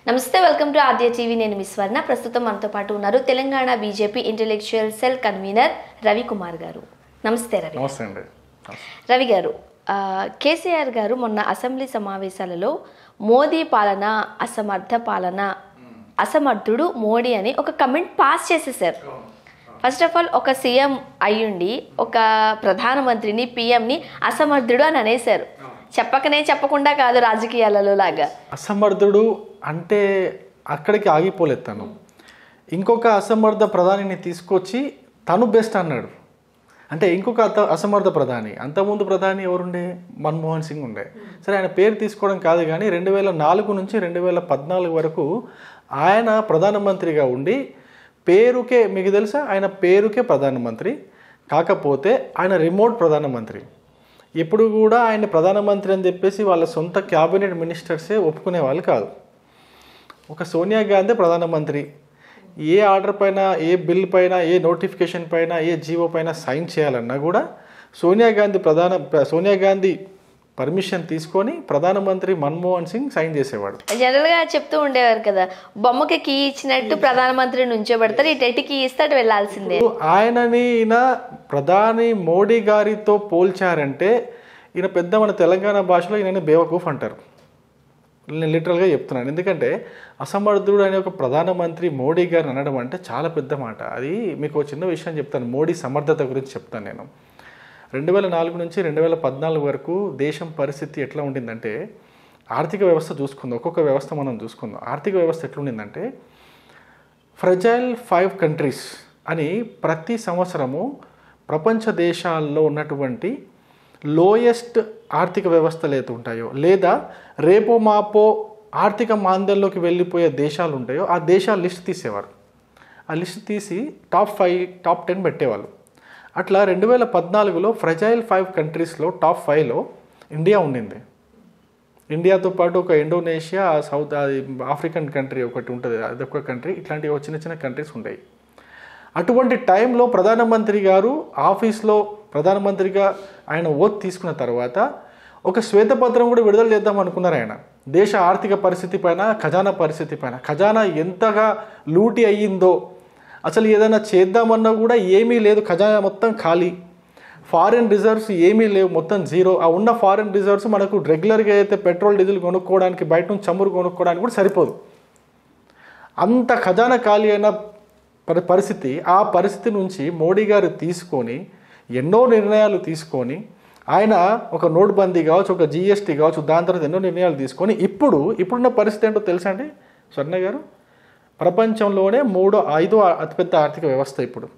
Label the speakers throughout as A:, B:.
A: నమస్తే, welcome to Aadya TV. నేను మీ స్వర్ణ. ప్రస్తుతం మనతో పాటు ఉన్నారు Telangana BJP intellectual cell convener Ravikumar గారు. నమస్తే రవి.
B: నమస్తే అండి.
A: రవి గారు, కేసీఆర్ గారు మొన్న అసెంబ్లీ సమావేశాలలో మోదీ పాలన అసమర్థ పాలన, అసమర్థుడు మోడీ అని ఒక కమెంట్ పాస్ చేసేసారు. ఫస్ట్ ఆఫ్ ఆల్, ఒక సీఎం అయ్యుండి ఒక ప్రధానమంత్రిని పిఎంని అసమర్థుడు అని అనేశారు. చెప్పకనే చెప్పకుండా కాదు, రాజకీయాలలో లాగా.
B: అసమర్థుడు అంటే అక్కడికి ఆగిపోలేదు తను. ఇంకొక అసమర్థ ప్రధానిని తీసుకొచ్చి తను బెస్ట్ అన్నాడు. అంటే ఇంకొక అసమర్థ ప్రధాని, అంతకుముందు ప్రధాని ఎవరుండే? మన్మోహన్ సింగ్ ఉండే. సరే, ఆయన పేరు తీసుకోవడం కాదు, కానీ 2004 నుంచి 2014 వరకు ఆయన ప్రధానమంత్రిగా ఉండి పేరుకే, మీకు తెలుసా, ఆయన పేరుకే ప్రధానమంత్రి, కాకపోతే ఆయన రిమోట్ ప్రధానమంత్రి. ఎప్పుడు కూడా ఆయన ప్రధానమంత్రి అని చెప్పేసి వాళ్ళ సొంత క్యాబినెట్ మినిస్టర్సే ఒప్పుకునే వాళ్ళు కాదు. ఒక సోనియా గాంధీ ప్రధానమంత్రి, ఏ ఆర్డర్ పైన, ఏ బిల్ పైన, ఏ నోటిఫికేషన్ పైన, ఏ జీవో పైన సైన్ చేయాలన్నా కూడా సోనియా గాంధీ పర్మిషన్ తీసుకొని ప్రధానమంత్రి మన్మోహన్ సింగ్ సైన్ చేసేవాడు.
A: జనరల్గా చెప్తూ ఉండేవారు కదా, బొమ్మకి కీ ఇచ్చినట్టు ప్రధానమంత్రి నుంచోబెడతారు, ఇటు కీ ఇస్తాడు వెళ్ళాల్సిందే.
B: ఆయనని ఈయన ప్రధాని మోడీ గారితో పోల్చారంటే ఈయన పెద్ద, మన తెలంగాణ భాషలో ఈయన బేవకూఫ్ అంటారు. నేను లిటరల్గా చెప్తున్నాను. ఎందుకంటే అసమర్థుడు అనే ఒక ప్రధానమంత్రి మోడీ గారిని అనడం అంటే చాలా పెద్ద మాట. అది మీకు ఒక చిన్న విషయం చెప్తాను, మోడీ సమర్థత గురించి చెప్తాను నేను. 2004 నుంచి 2014 వరకు దేశం పరిస్థితి ఎట్లా ఉండిందంటే, ఆర్థిక వ్యవస్థ చూసుకుందాం, ఒక్కొక్క వ్యవస్థ మనం చూసుకుందాం. ఆర్థిక వ్యవస్థ ఎట్లుండిందంటే, ఫ్రెజైల్ 5 కంట్రీస్ అని ప్రతి సంవత్సరము ప్రపంచ దేశాల్లో ఉన్నటువంటి లోయెస్ట్ ఆర్థిక వ్యవస్థలు అయితే ఉంటాయో, లేదా రేపో మాపో ఆర్థిక మాంద్యంలోకి వెళ్ళిపోయే దేశాలు ఉంటాయో, ఆ దేశాల లిస్ట్ తీసేవారు. ఆ లిస్ట్ తీసి టాప్ 5, టాప్ 10 పెట్టేవాళ్ళు. అట్లా 2014లో ఫ్రెజైల్ 5 కంట్రీస్లో టాప్ 5లో ఇండియా ఉండింది. ఇండియాతో పాటు ఒక ఇండోనేషియా, సౌత్ ఆఫ్రికన్ కంట్రీ ఒకటి ఉంటుంది, అదొక కంట్రీ. ఇట్లాంటి చిన్న చిన్న కంట్రీస్ ఉంటాయి. అటువంటి టైంలో ప్రధానమంత్రి గారు ఆఫీస్లో ప్రధానమంత్రిగా ఆయన ఓత్ తీసుకున్న తర్వాత ఒక శ్వేతపత్రం కూడా విడుదల చేద్దాం అనుకున్నారు ఆయన. దేశ ఆర్థిక పరిస్థితి పైన, ఖజానా పరిస్థితి పైన, ఖజానా ఎంతగా లూటీ అయ్యిందో, అసలు ఏదైనా చేద్దామన్నా కూడా ఏమీ లేదు, ఖజానా మొత్తం ఖాళీ, ఫారిన్ రిజర్వ్స్ ఏమీ లేవు, మొత్తం జీరో. ఆ ఉన్న ఫారిన్ రిజర్వ్స్ మనకు రెగ్యులర్గా అయితే పెట్రోల్ డీజిల్ కొనుక్కోవడానికి, బయట నుంచి చమురు కొనుక్కోవడానికి కూడా సరిపోదు. అంత ఖజానా ఖాళీ అయిన పరిస్థితి. ఆ పరిస్థితి నుంచి మోడీ గారు తీసుకొని ఎన్నో నిర్ణయాలు తీసుకొని, ఆయన ఒక నోట్బందీ కావచ్చు, ఒక జిఎస్టీ కావచ్చు, దాని తర్వాత ఎన్నో నిర్ణయాలు తీసుకొని ఇప్పుడున్న పరిస్థితి ఏంటో తెలుసా అండి స్వర్ణ గారు? ప్రపంచంలోనే 5వ అతిపెద్ద ఆర్థిక వ్యవస్థ. ఇప్పుడు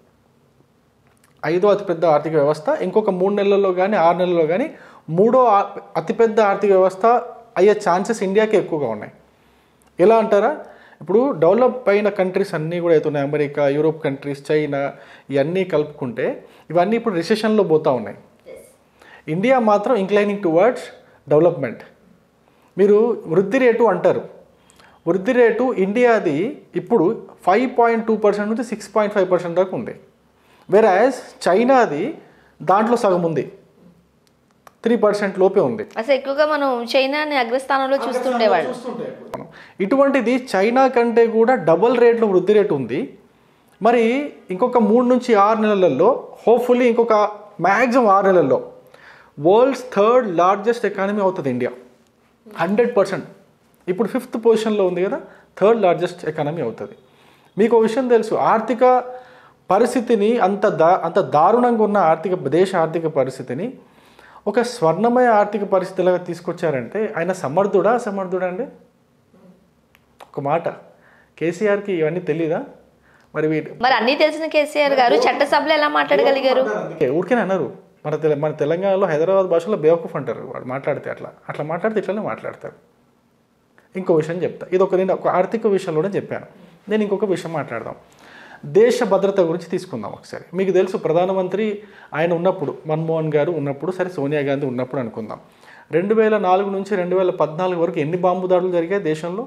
B: 5వ అతిపెద్ద ఆర్థిక వ్యవస్థ. ఇంకొక 3 నెలల్లో కానీ 6 నెలల్లో కానీ 3వ అతిపెద్ద ఆర్థిక వ్యవస్థ అయ్యే ఛాన్సెస్ ఇండియాకే ఎక్కువగా ఉన్నాయి. ఎలా అంటారా? ఇప్పుడు డెవలప్ అయిన కంట్రీస్ అన్నీ కూడా అవుతున్నాయి, అమెరికా, యూరోప్ కంట్రీస్, చైనా, ఇవన్నీ కలుపుకుంటే ఇవన్నీ ఇప్పుడు రిసెషన్లో పోతూ ఉన్నాయి. ఇండియా మాత్రం ఇంక్లైనింగ్ టువర్డ్స్ డెవలప్మెంట్. మీరు వృద్ధి రేటు అంటారు, వృద్ధి రేటు ఇండియాది ఇప్పుడు 5.2% నుంచి 6.5% దాకా ఉంది. వెరాజ్ చైనాది దాంట్లో సగం ఉంది, 3% లోపే ఉంది.
A: అసలు ఎక్కువగా మనం చైనాని అగ్రస్థానంలో చూస్తుండేవాళ్ళు.
B: ఇటువంటిది చైనా కంటే కూడా డబుల్ రేట్లో వృద్ధి రేటు ఉంది. మరి ఇంకొక 3 నుంచి 6 నెలలలో, హోప్ఫుల్లీ ఇంకొక మ్యాక్సిమం 6 నెలల్లో వరల్డ్స్ 3rd లార్జెస్ట్ ఎకానమీ అవుతుంది ఇండియా. 100%. ఇప్పుడు 5th పొజిషన్లో ఉంది కదా, 3rd లార్జెస్ట్ ఎకానమీ అవుతుంది. మీకు ఒక విషయం తెలుసు, ఆర్థిక పరిస్థితిని అంత దారుణంగా ఉన్న దేశ ఆర్థిక పరిస్థితిని ఒక స్వర్ణమయ ఆర్థిక పరిస్థితిలాగా తీసుకొచ్చారంటే ఆయన సమర్థుడా అసమర్థుడా అండి? ఒక మాట, కేసీఆర్కి ఇవన్నీ తెలీదా? మరి
A: అన్నీ తెలిసిన కేసీఆర్ గారు చట్టసభలో ఎలా మాట్లాడగలిగారు?
B: ఊరికే అన్నారు. మన తెలంగాణలో హైదరాబాద్ భాషలో బేవకూఫ్ అంటారు. వాడు మాట్లాడితే అట్లా మాట్లాడితే ఇట్లనే మాట్లాడతారు. ఇంకో విషయం చెప్తా, నేను ఒక ఆర్థిక విషయంలోనే చెప్పాను. నేను ఇంకొక విషయం మాట్లాడదాం, దేశ భద్రత గురించి తీసుకుందాం ఒకసారి. మీకు తెలుసు, ప్రధానమంత్రి ఆయన ఉన్నప్పుడు, మన్మోహన్ గారు ఉన్నప్పుడు, సరే సోనియా గాంధీ ఉన్నప్పుడు అనుకుందాం, 2004 నుంచి 2014 వరకు ఎన్ని బాంబు దాడులు జరిగాయి దేశంలో?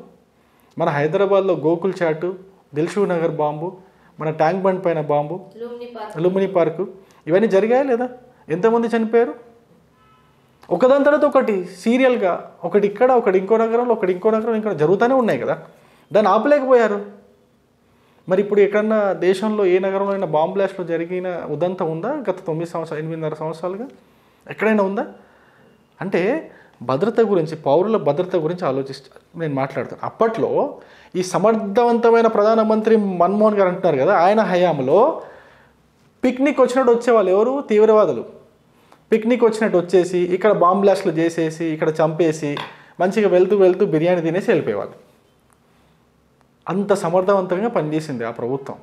B: మన హైదరాబాద్లో గోకుల్ చాటు, దిల్షుక్ నగర్ బాంబు, మన ట్యాంక్ బండ్ పైన బాంబు, లుంబిని పార్కు, ఇవన్నీ జరిగాయా లేదా? ఎంతమంది చనిపోయారు? ఒకదాని తర్వాత ఒకటి సీరియల్గా, ఒకటి ఇక్కడ, ఒకటి ఇంకో నగరంలో, ఒకటి ఇంకో నగరం, ఇంకా జరుగుతూనే ఉన్నాయి కదా. దాన్ని ఆపలేకపోయారు. మరి ఇప్పుడు ఎక్కడన్నా దేశంలో ఏ నగరంలో అయినా బాంబ్ బ్లాస్ట్లో జరిగిన ఉదంతం ఉందా గత 8.5 సంవత్సరాలుగా? ఎక్కడైనా ఉందా? అంటే భద్రత గురించి, పౌరుల భద్రత గురించి నేను మాట్లాడతాను. అప్పట్లో ఈ సమర్థవంతమైన ప్రధానమంత్రి మన్మోహన్ గారు అంటున్నారు కదా, ఆయన హయాంలో పిక్నిక్ వచ్చినట్టు వచ్చేవాళ్ళు ఎవరు? తీవ్రవాదులు. పిక్నిక్ వచ్చినట్టు వచ్చేసి ఇక్కడ బాంబ్ బ్లాస్ట్లు చేసేసి ఇక్కడ చంపేసి మంచిగా వెళ్తూ బిర్యానీ తినేసి వెళ్ళిపోయేవాళ్ళు. అంత సమర్థవంతంగా పనిచేసింది ఆ ప్రభుత్వం.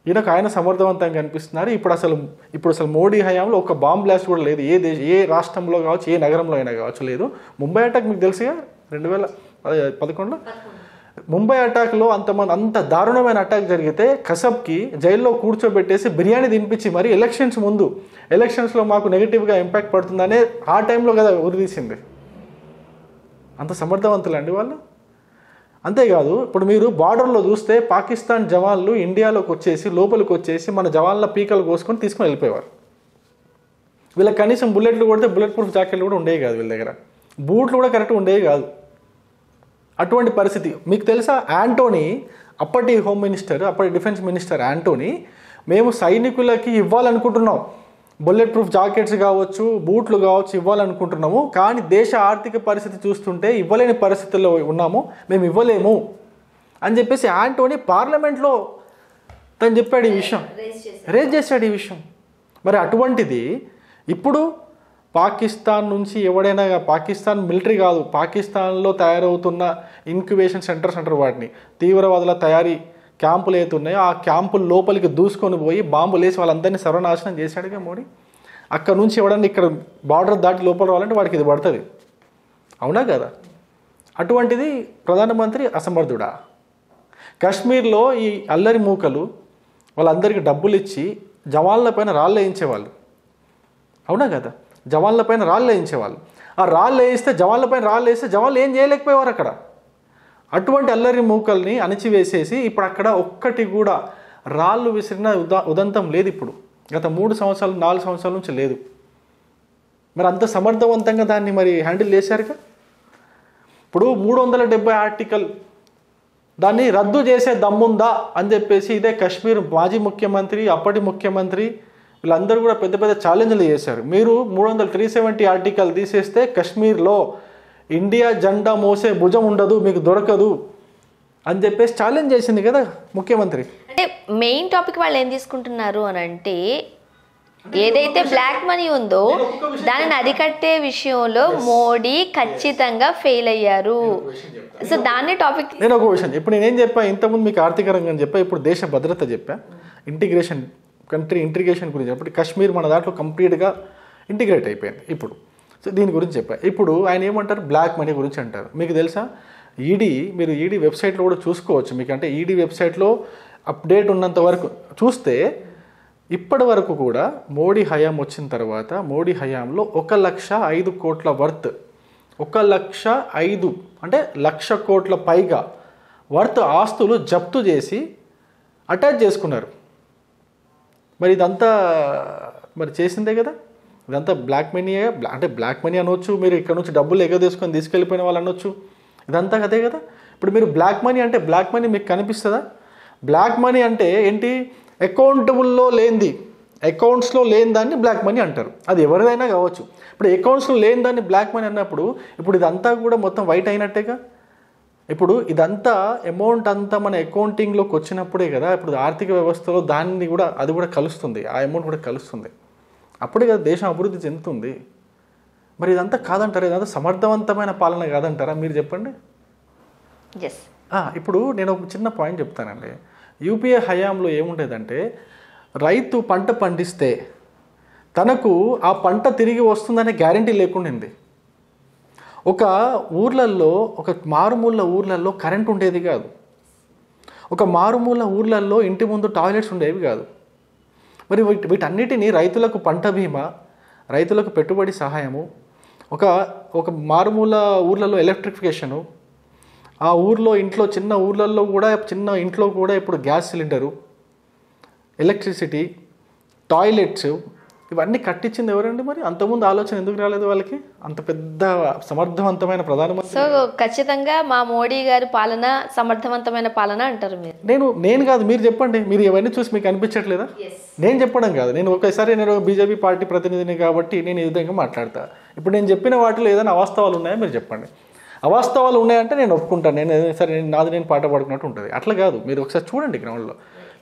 B: ఈయనకు ఆయన సమర్థవంతంగా అనిపిస్తున్నారు. ఇప్పుడు అసలు మోడీ హయాంలో ఒక బాంబ్ బ్లాస్ట్ కూడా లేదు. ఏ రాష్ట్రంలో కావచ్చు, ఏ నగరంలో అయినా కావచ్చు లేదు. ముంబై అటాక్ మీకు తెలుసుగా 2011లో ముంబై అటాక్లో అంత దారుణమైన అటాక్ జరిగితే కసబ్కి జైల్లో కూర్చోబెట్టేసి బిర్యానీ తినిపించి మరి ఎలక్షన్స్లో మాకు నెగిటివ్గా ఇంపాక్ట్ పడుతుందనే ఆ టైంలో కదా ఉరిదీసింది. అంత సమర్థవంతులండి వాళ్ళు. అంతేకాదు ఇప్పుడు మీరు బార్డర్లో చూస్తే పాకిస్తాన్ జవాన్లు లోపలికి వచ్చేసి మన జవాన్ల పీకలు కోసుకొని తీసుకొని వెళ్ళిపోయేవారు. వీళ్ళకి కనీసం బుల్లెట్లు కొడితే బుల్లెట్ ప్రూఫ్ జాకెట్లు కూడా ఉండేవి కాదు, వీళ్ళ దగ్గర బూట్లు కూడా కరెక్ట్గా ఉండేవి కాదు. అటువంటి పరిస్థితి. మీకు తెలుసా, యాంటోనీ అప్పటి హోమ్ మినిస్టర్, అప్పటి డిఫెన్స్ మినిస్టర్ యాంటోనీ, మేము సైనికులకి ఇవ్వాలనుకుంటున్నాం బుల్లెట్ ప్రూఫ్ జాకెట్స్ కావచ్చు, బూట్లు కావచ్చు ఇవ్వాలనుకుంటున్నాము, కానీ దేశ ఆర్థిక పరిస్థితి చూస్తుంటే ఇవ్వలేని పరిస్థితుల్లో ఉన్నాము, మేము ఇవ్వలేము అని చెప్పేసి యాంటోనీ పార్లమెంట్లో తను చెప్పాడు, ఈ విషయం రేజ్ చేశాడు ఈ విషయం. మరి అటువంటిది ఇప్పుడు పాకిస్తాన్ నుంచి ఎవడైనా, పాకిస్తాన్ మిలిటరీ కాదు, పాకిస్తాన్లో తయారవుతున్న ఇంక్యుబేషన్ సెంటర్స్ అంటారు వాటిని, తీవ్రవాదుల తయారీ క్యాంపులు ఏతున్నాయో ఆ క్యాంపుల లోపలికి దూసుకొని పోయి బాంబులు వేసి వాళ్ళందరినీ సర్వనాశనం చేశాడుగా మోడీ. అక్కడ నుంచి ఎవడన్నా ఇక్కడ బార్డర్ దాటి లోపల రావాలంటే వాడికి ఇది పడుతుంది. అవునా కదా? అటువంటిది ప్రధానమంత్రి అసమర్థుడా? కాశ్మీర్లో ఈ అల్లరి మూకలు వాళ్ళందరికీ డబ్బులు ఇచ్చి జవాన్ల పైన రాళ్ళు వేయించేవాళ్ళు. అవునా కదా? జవాన్ల పైన రాళ్ళు వేయించేవాళ్ళు. ఆ రాళ్ళు వేయిస్తే జవాన్లు ఏం చేయలేకపోయేవారు అక్కడ. అటువంటి అల్లరి మూకల్ని అణిచివేసేసి ఇప్పుడు అక్కడ ఒక్కటి కూడా రాళ్ళు విసిరిన ఉదంతం లేదు. ఇప్పుడు గత 3 సంవత్సరాలు 4 సంవత్సరాల నుంచి లేదు. మరి అంత సమర్థవంతంగా దాన్ని మరి హ్యాండిల్ చేశారుగా. ఇప్పుడు 370 ఆర్టికల్ దాన్ని రద్దు చేసే దమ్ముందా అని చెప్పేసి ఇదే కాశ్మీర్ మాజీ ముఖ్యమంత్రి, అప్పటి ముఖ్యమంత్రి వీళ్ళందరూ కూడా పెద్ద పెద్ద ఛాలెంజ్లు చేశారు. మీరు 370 ఆర్టికల్ తీసేస్తే కాశ్మీర్లో ఇండియా జెండా మోసే భుజం ఉండదు, మీకు దొరకదు అని చెప్పేసి ఛాలెంజ్ చేసింది కదా ముఖ్యమంత్రి.
A: అంటే మెయిన్ టాపిక్ వాళ్ళు ఏం తీసుకుంటున్నారు అని అంటే, ఏదైతే బ్లాక్ మనీ ఉందో దానిని అరికట్టే విషయంలో మోడీ ఖచ్చితంగా ఫెయిల్ అయ్యారు. సో దాన్ని టాపిక్.
B: నేను ఒక విషయం ఇప్పుడు నేనేం చెప్పా, ఇంతకుముందు మీకు ఆర్థిక రంగం చెప్పా, ఇప్పుడు దేశ భద్రత చెప్పా, కంట్రీ ఇంటిగ్రేషన్ గురించి చెప్పి కాశ్మీర్ మన దాంట్లో కంప్లీట్గా ఇంటిగ్రేట్ అయిపోయింది ఇప్పుడు. సో దీని గురించి చెప్పా. ఇప్పుడు ఆయన ఏమంటారు, బ్లాక్ మనీ గురించి అంటారు. మీకు తెలుసా, మీరు ఈడీ వెబ్సైట్లో కూడా చూసుకోవచ్చు. మీకు అంటే ఈడీ వెబ్సైట్లో అప్డేట్ ఉన్నంత వరకు చూస్తే ఇప్పటి వరకు కూడా మోడీ హయాం వచ్చిన తర్వాత మోడీ హయాంలో 1,05 కోట్ల వర్త్, 1,05 అంటే 1,00,000 కోట్ల పైగా వర్త్ ఆస్తులు జప్తు చేసి అటాచ్ చేసుకున్నారు. మరి ఇదంతా మరి చేసిందే కదా. ఇదంతా బ్లాక్ మనీయే. అంటే బ్లాక్ మనీ అనొచ్చు, మీరు ఇక్కడ నుంచి డబ్బులు ఎగదేసుకొని తీసుకెళ్ళిపోయిన వాళ్ళు అనొచ్చు, ఇదంతా అదే కదా. ఇప్పుడు మీరు బ్లాక్ మనీ అంటే బ్లాక్ మనీ మీకు కనిపిస్తుందా? బ్లాక్ మనీ అంటే ఏంటి? అకౌంట్స్లో లేని దాన్ని బ్లాక్ మనీ అంటారు. అది ఎవరిదైనా కావచ్చు. ఇప్పుడు అకౌంట్స్లో లేని దాన్ని బ్లాక్ మనీ అన్నప్పుడు ఇప్పుడు ఇదంతా కూడా మొత్తం వైట్ అయినట్టేగా. ఇప్పుడు ఇదంతా అమౌంట్ అంతా మన అకౌంటింగ్లోకి వచ్చినప్పుడే కదా ఇప్పుడు ఆర్థిక వ్యవస్థలో అది కూడా కలుస్తుంది, ఆ అమౌంట్ కూడా కలుస్తుంది. అప్పుడే కదా దేశం అభివృద్ధి చెందుతుంది. మరి ఇదంతా కాదంటారా? ఇదంతా సమర్థవంతమైన పాలన కాదంటారా? మీరు చెప్పండి. ఇప్పుడు నేను ఒక చిన్న పాయింట్ చెప్తానండి. యూపీఏ హయాంలో ఏముండేదంటే, రైతు పంట పండిస్తే తనకు ఆ పంట తిరిగి వస్తుందనే గ్యారంటీ లేకుండింది. ఒక మారుమూల ఊర్లలో కరెంట్ ఉండేది కాదు. ఒక మారుమూల ఊర్లలో ఇంటి ముందు టాయిలెట్స్ ఉండేవి కాదు. మరి వీటన్నిటినీ రైతులకు పంట బీమా, రైతులకు పెట్టుబడి సహాయము, ఒక మారుమూల ఊర్లలో ఎలక్ట్రిఫికేషను, ఆ ఊర్లో చిన్న ఇంట్లో కూడా ఇప్పుడు గ్యాస్ సిలిండరు, ఎలక్ట్రిసిటీ, టాయిలెట్స్, ఇవన్నీ కట్టించింది ఎవరండి? మరి అంతకుముందు ఆలోచన ఎందుకు రాలేదు వాళ్ళకి? అంత పెద్ద సమర్థవంతమైన ప్రధానమంత్రి.
A: సో ఖచ్చితంగా మా మోడీ గారి పాలన సమర్థవంతమైన పాలన అంటారు మీరు.
B: నేను కాదు, మీరు చెప్పండి. మీరు ఇవన్నీ చూసి మీకు అనిపించట్లేదా? నేను చెప్పడం కాదు, నేను ఒకసారి నేను బీజేపీ పార్టీ ప్రతినిధిని కాబట్టి నేను ఈ విధంగా మాట్లాడతా. ఇప్పుడు నేను చెప్పిన వాటిలో ఏదైనా అవాస్తవాలు ఉన్నాయో మీరు చెప్పండి. అవాస్తవాలు ఉన్నాయంటే నేను ఒప్పుకుంటాను, నేను సరే నాది నేను పాట పాడుకున్నట్టు ఉంటుంది. అట్లా కాదు, మీరు ఒకసారి చూడండి, గ్రౌండ్లో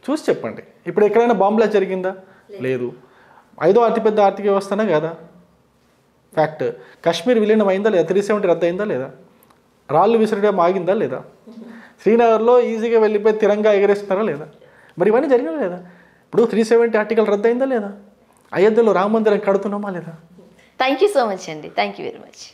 B: చూసి చెప్పండి. ఇప్పుడు ఎక్కడైనా బాంబులా జరిగిందా? లేదు. 5వ అతిపెద్ద ఆర్థిక వ్యవస్థనే కదా ఫ్యాక్ట్. కాశ్మీర్ విలీనం అయిందా లేదా? 370 రద్దు అయిందా లేదా? రాళ్ళు విసిరడం ఆగిందా లేదా? శ్రీనగర్లో ఈజీగా వెళ్ళిపోయి తిరంగా ఎగరేస్తున్నారా లేదా? మరి ఇవన్నీ జరిగినా లేదా? ఇప్పుడు 370 ఆర్టికల్ రద్దు అయిందా లేదా? అయోధ్యలో రామ మందిరం కడుతున్నామా లేదా?
A: థ్యాంక్ యూ సో మచ్ అండి. Thank you very much.